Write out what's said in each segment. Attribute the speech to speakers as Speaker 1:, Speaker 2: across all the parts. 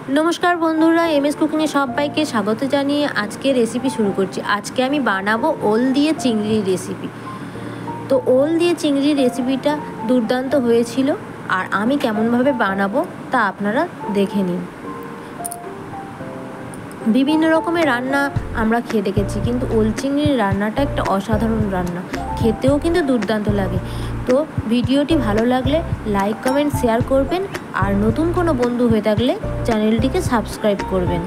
Speaker 1: नमस्कार बंधुरा एमएस कुकिंगे सबाइके स्वागत जानिए आज के रेसिपि शुरू करছি। आज के आमी बानाबो ओल दिए चिंगड़ी रेसिपि। तो ओल दिए चिंगड़ी रेसिपिटा दुर्दान्त हয়েছিল আর আমি কেমন ভাবে বানাবো তা আপনারা দেখে নিন। বিভিন্ন রকমের রান্না আমরা খেয়ে দেখেছি, কিন্তু ওল চিংড়ির রান্নাটা একটা অসাধারণ রান্না, খেতেও কিন্তু দুর্দান্ত লাগে। তো ভিডিওটি ভালো লাগলে লাইক কমেন্ট শেয়ার করবেন, আর নতুন কোনো বন্ধু হয়ে থাকলে চ্যানেলটিকে সাবস্ক্রাইব করবেন।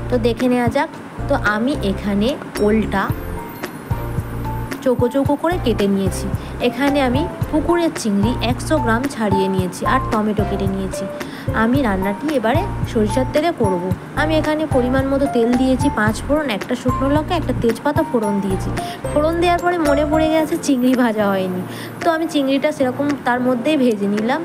Speaker 1: তো দেখে নেওয়া যাক। তো আমি এখানে ওলটা চৌকো চৌকো করে কেটে নিয়েছি। এখানে আমি পুকুরের চিংড়ি 100 গ্রাম ছাড়িয়ে নিয়েছি আর টমেটো কেটে নিয়েছি। আমি রান্নাটি এবারে সরিষার তেলে করব। আমি এখানে পরিমাণ মতো তেল দিয়েছি, 5 ফোড়ন, একটা শুকনো লঙ্কা, একটা তেজপাতা ফোড়ন দিয়েছি। ফোড়ন দেওয়ার পরে মনে পড়ে গেছে চিংড়ি ভাজা হয়নি, তো আমি চিংড়িটা সেরকম তার মধ্যেই ভেজে নিলাম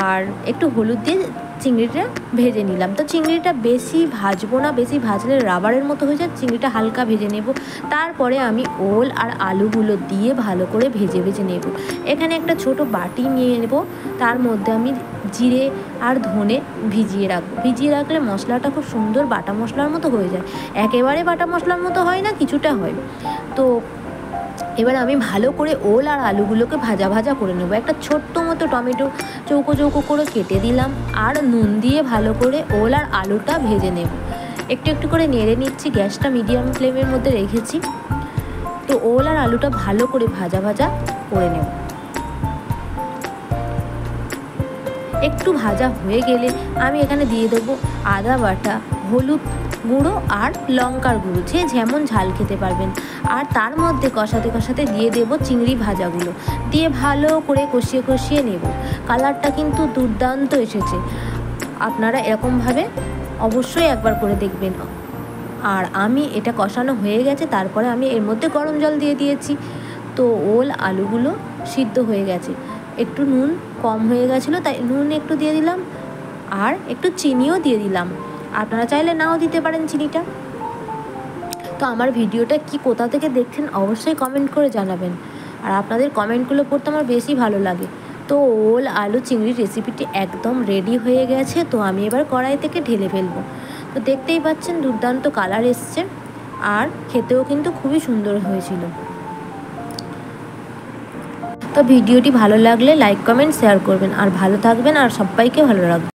Speaker 1: আর একটু হলুদ দিয়ে চিংড়িটা ভেজে নিলাম। তো চিংড়িটা বেশি ভাজবো না, বেশি ভাজলে রাবারের মতো হয়ে যায়, চিংড়িটা হালকা ভেজে নেব। তারপরে আমি ওল আর আলুগুলো দিয়ে ভালো করে ভেজে ভেজে নেব। এখানে একটা ছোট বাটি নিয়ে নেব, তার মধ্যে আমি জিরে আর ধনে ভিজিয়ে রাখবো। ভিজিয়ে রাখলে মশলাটা খুব সুন্দর বাটা মশলার মতো হয়ে যায়। একেবারে বাটা মশলার মতো হয় না, কিছুটা হয়। তো এবার আমি ভালো করে ওল আর আলুগুলোকে ভাজা ভাজা করে নেব। একটা ছোট্ট মতো টমেটো চৌকো চৌকো করে কেটে দিলাম আর নুন দিয়ে ভালো করে ওল আর আলুটা ভেজে নেব। একটু একটু করে নেড়ে নিচ্ছি, গ্যাসটা মিডিয়াম ফ্লেমের মধ্যে রেখেছি। তো ওল আর আলুটা ভালো করে ভাজা ভাজা করে নেব। একটু ভাজা হয়ে গেলে আমি এখানে দিয়ে দেবো আদা বাটা, হলুদ গুঁড়ো আর লঙ্কার গুঁড়ো, যে যেমন ঝাল খেতে পারবেন। আর তার মধ্যে কষাতে কষাতে দিয়ে দেবো চিংড়ি ভাজাগুলো, দিয়ে ভালো করে কষিয়ে কষিয়ে নেব। কালারটা কিন্তু দুর্দান্ত এসেছে, আপনারা এরকমভাবে অবশ্যই একবার করে দেখবেন। আর আমি এটা কষানো হয়ে গেছে, তারপরে আমি এর মধ্যে গরম জল দিয়ে দিয়েছি। তো ওল আলুগুলো সিদ্ধ হয়ে গেছে। একটু নুন কম হয়ে গেছিলো, তাই নুন একটু দিয়ে দিলাম আর একটু চিনিও দিয়ে দিলাম। আপনারা চাইলে নাও দিতে পারেন চিনিটা। তো আমার ভিডিওটা কি কোথা থেকে দেখছেন অবশ্যই কমেন্ট করে জানাবেন, আর আপনাদের কমেন্টগুলো পড়তে আমার বেশি ভালো লাগে। তো ওল আলু চিংড়ির রেসিপিটি একদম রেডি হয়ে গেছে। তো আমি এবার কড়াই থেকে ঢেলে ফেলবো। তো দেখতেই পাচ্ছেন দুর্দান্ত কালার এসছে, আর খেতেও কিন্তু খুবই সুন্দর হয়েছিল। তো ভিডিওটি ভালো লাগলে লাইক কমেন্ট শেয়ার করবেন, আর ভালো থাকবেন আর সবাইকে ভালো রাখবেন।